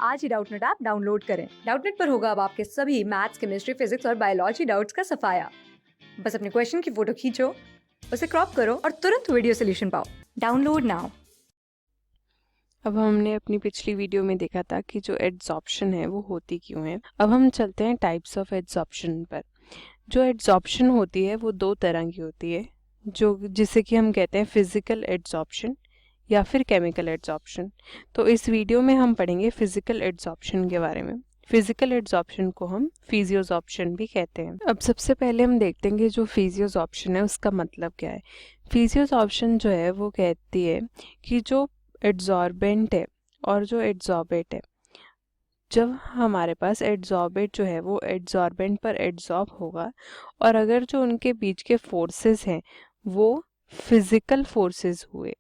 आज ही Doubtnut app download करें। Doubtnut पर होगा अब आपके सभी मैथ्स, केमिस्ट्री, फिजिक्स और बायोलॉजी डाउट्स का सफाया। बस अपने क्वेश्चन की फोटो खींचो, उसे क्रॉप करो और तुरंत वीडियो सोल्यूशन पाओ। Download now. अब हमने अपनी पिछली वीडियो में देखा था कि जो एड्सॉर्प्शन है वो होती क्यों है। अब हम चलते हैं टाइप्स ऑफ एड्सॉर्प्शन पर। जो एड्सॉर्प्शन होती है वो दो तरह की होती है, जो जिसे कि हम कहते हैं फिजिकल एड्सॉर्प्शन या फिर केमिकल एड्सॉर्प्शन। तो इस वीडियो में हम पढ़ेंगे फिजिकल एड्सॉर्प्शन के बारे में। फिजिकल एड्सॉर्प्शन को हम फिजियोसॉर्प्शन भी कहते हैं। अब सबसे पहले हम देखते हैं कि जो फिजियोसॉर्प्शन है उसका मतलब क्या है। फिजियोसॉर्प्शन जो है वो कहती है कि जो एड्सॉर्बेंट है और जो एड्सॉर्बेट है, जब हमारे पास एड्सॉर्बेट जो है वो एड्सॉर्बेंट पर एड्सॉर्ब होगा और अगर जो उनके बीच के फोर्सेस हैं वो फिजिकल फोर्सेस हुए।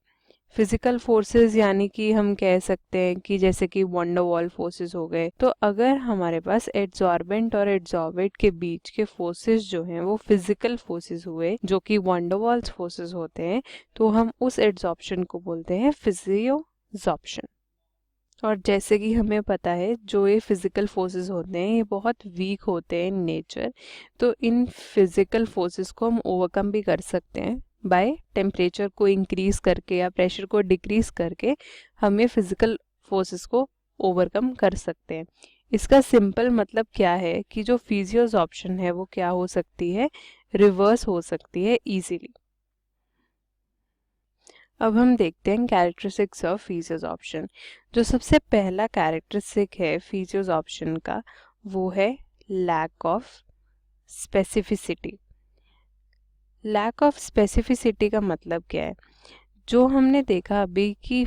फिजिकल फोर्सेस यानी कि हम कह सकते हैं कि जैसे कि वंडर वॉल फोर्सेस हो गए। तो अगर हमारे पास एड्सॉर्बेंट और एड्सॉर्बेट के बीच के फोर्सेस जो हैं वो फिजिकल फोर्सेस हुए, जो कि वंडर वॉल्स फोर्सेस होते हैं, तो हम उस एड्सॉर्प्शन को बोलते हैं फिजियोसॉर्प्शन। और जैसे कि हमें पता है जो ये फिजिकल फोर्सेस होते हैं ये बहुत वीक होते हैं इन नेचर, तो इन फिजिकल फोर्सेस को हम ओवरकम भी कर सकते हैं बाय टेम्परेचर को इंक्रीज करके या प्रेशर को डिक्रीज करके हम ये फिजिकल फोर्सेस को ओवरकम कर सकते हैं। इसका सिंपल मतलब क्या है कि जो फिजियोसॉर्प्शन है वो क्या हो सकती है, रिवर्स हो सकती है इजीली। अब हम देखते हैं कैरेक्टरिस्टिक्स ऑफ फिजियोसॉर्प्शन। जो सबसे पहला कैरेक्टरिस्टिक है फिजियोसॉर्प्शन का वो है lack of specificity. Lack of specificity का मतलब क्या है, जो हमने देखा अभी कि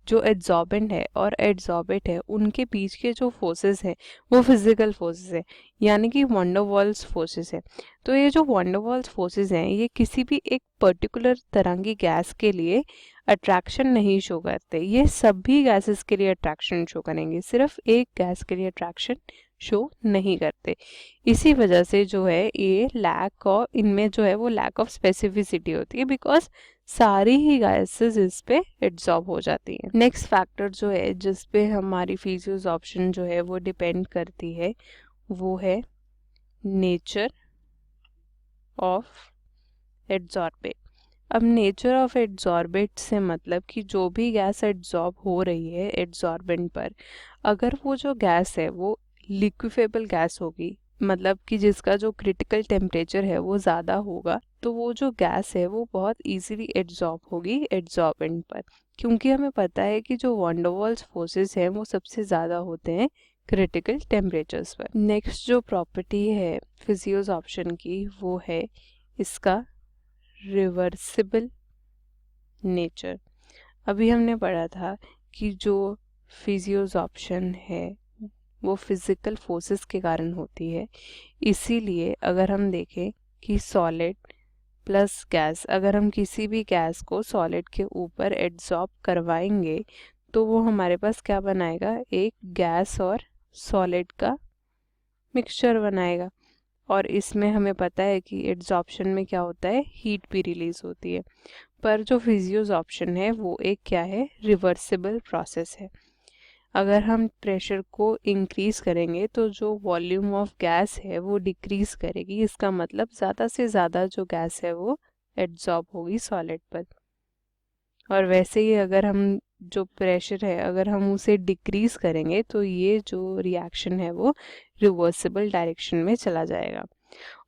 जो एड्सॉर्बेंट है और एड्सॉर्बेट है उनके बीच के जो फोर्सेस हैं वो फिजिकल फोर्सेस हैं, यानी कि वंडर वॉल्स फोर्सेस हैं। तो ये जो वंडर वॉल्स फोर्सेस हैं ये किसी भी एक पर्टिकुलर तरह की गैस के लिए अट्रैक्शन नहीं शो करते, ये सभी गैसेस के लिए अट्रैक्शन शो करेंगे, सिर्फ एक गैस के लिए अट्रैक्शन शो नहीं करते। इसी वजह से जो है ये लैक ऑफ, इनमें जो है वो लैक ऑफ स्पेसिफिसिटी होती है, बिकॉज सारी ही गैसेस इस पे एब्जॉर्ब हो जाती हैं। नेक्स्ट फैक्टर जो है जिस पे हमारी फिजियोसॉर्प्शन जो है वो डिपेंड करती है वो है नेचर ऑफ एड्सॉर्बेट। अब नेचर ऑफ एड्सॉर्बेट से मतलब कि जो भी गैस एड्सॉर्ब हो रही है एड्सॉर्बेंट पर, अगर वो जो गैस है वो लिक्विफेबल गैस होगी, मतलब कि जिसका जो क्रिटिकल टेम्परेचर है वो ज़्यादा होगा, तो वो जो गैस है वो बहुत इजीली एड्सॉर्ब होगी एड्सॉर्बेंट पर, क्योंकि हमें पता है कि जो वंडर वॉल्स फोर्सेस हैं वो सबसे ज़्यादा होते हैं क्रिटिकल टेम्परेचर्स पर। नेक्स्ट जो प्रॉपर्टी है फिजियोसॉर्प्शन की वो है इसका रिवर्सिबल नेचर। अभी हमने पढ़ा था कि जो फिजियोसॉर्प्शन है वो फिजिकल फोर्सेस के कारण होती है, इसीलिए अगर हम देखें कि सॉलिड प्लस गैस, अगर हम किसी भी गैस को सॉलिड के ऊपर एड्सॉर्ब करवाएंगे तो वो हमारे पास क्या बनाएगा, एक गैस और सॉलिड का मिक्सचर बनाएगा। और इसमें हमें पता है कि एड्सॉर्प्शन में क्या होता है, हीट भी रिलीज होती है। पर जो फिजियोसॉर्प्शन है वो एक क्या है, रिवर्सिबल प्रोसेस है। अगर हम प्रेशर को इंक्रीज करेंगे तो जो वॉल्यूम ऑफ गैस है वो डिक्रीज करेगी, इसका मतलब ज़्यादा से ज़्यादा जो गैस है वो एड्सॉर्ब होगी सॉलिड पर। और वैसे ही अगर हम जो प्रेशर है अगर हम उसे डिक्रीज करेंगे तो ये जो रिएक्शन है वो रिवर्सिबल डायरेक्शन में चला जाएगा।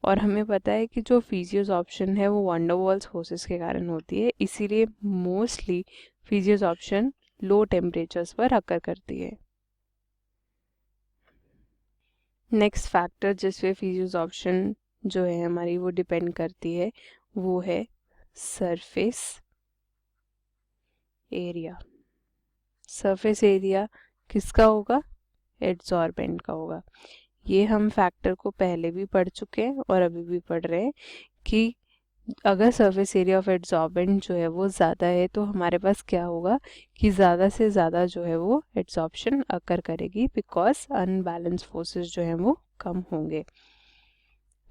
और हमें पता है कि जो फिजियोसॉर्प्शन है वो वंडर वॉल्स फोर्सेस के कारण होती है, इसीलिए मोस्टली फिजियोसॉर्प्शन लो टेम्परेचर्स पर अकर करती है। नेक्स्ट फैक्टर जिस पे फिजियोसॉर्प्शन जो है हमारी वो डिपेंड करती है वो है सरफेस एरिया। सरफेस एरिया किसका होगा, एड्सॉर्बेंट का होगा। ये हम फैक्टर को पहले भी पढ़ चुके हैं और अभी भी पढ़ रहे हैं कि अगर सरफेस एरिया ऑफ एड्सॉर्बेंट जो है वो ज़्यादा है तो हमारे पास क्या होगा कि ज़्यादा से ज़्यादा जो है वो एड्सॉर्प्शन अकर करेगी, बिकॉज अनबैलेंस फोर्सेस जो हैं वो कम होंगे।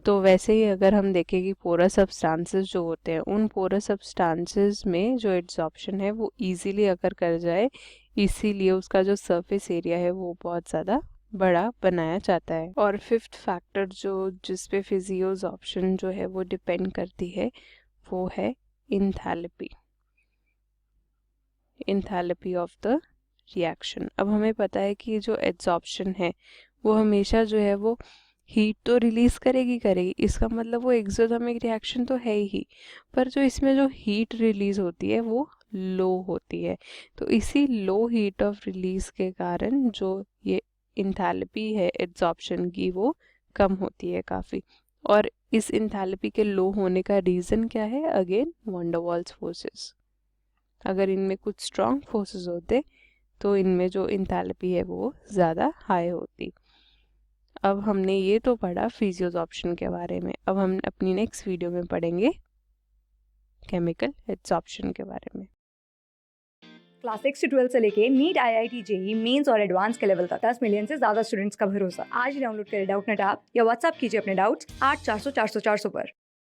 तो वैसे ही अगर हम देखें कि पोरस सब्सटेंसेस जो होते हैं उन पोरस सब्सटेंसेस में जो एड्सॉर्प्शन है वो इजीली अकर कर जाए इसीलिए उसका जो सरफेस एरिया है वो बहुत ज़्यादा बड़ा बनाया जाता है। और फिफ्थ फैक्टर जिस पे फिजियोज ऑप्शन जो है वो डिपेंड करती है वो है इंथैल्पी ऑफ द रिएक्शन। अब हमें पता है कि जो एड्सॉर्प्शन है वो हमेशा जो है वो हीट तो रिलीज करेगी, इसका मतलब वो एक्सोथर्मिक रिएक्शन तो है ही, पर जो इसमें जो हीट रिलीज होती है वो लो होती है। तो इसी लो हीट ऑफ रिलीज के कारण जो ये इंथैल्पी है एड्सॉर्प्शन की वो कम होती है काफ़ी। और इस इंथैल्पी के लो होने का रीज़न क्या है? Again van der Waals forces. अगर इनमें कुछ स्ट्रॉन्ग फोर्सेस होते तो इनमें जो इंथैल्पी है वो ज़्यादा हाई होती। अब हमने ये तो पढ़ा फिजियोज ऑप्शन के बारे में। अब हम अपनी नेक्स्ट वीडियो में पढ़ेंगे केमिकल एड्सॉर्प्शन के बारे में। क्लास 6 से 12 से लेके नीट IIT JEE मेंस और एडवांस के लेवल तक 10 मिलियन से ज्यादा स्टूडेंट्स का भरोसा। आज ही डाउनलोड करें डाउटनेट ऐप या व्हाट्सएप कीजिए अपने डाउट्स 8400 400 400 पर।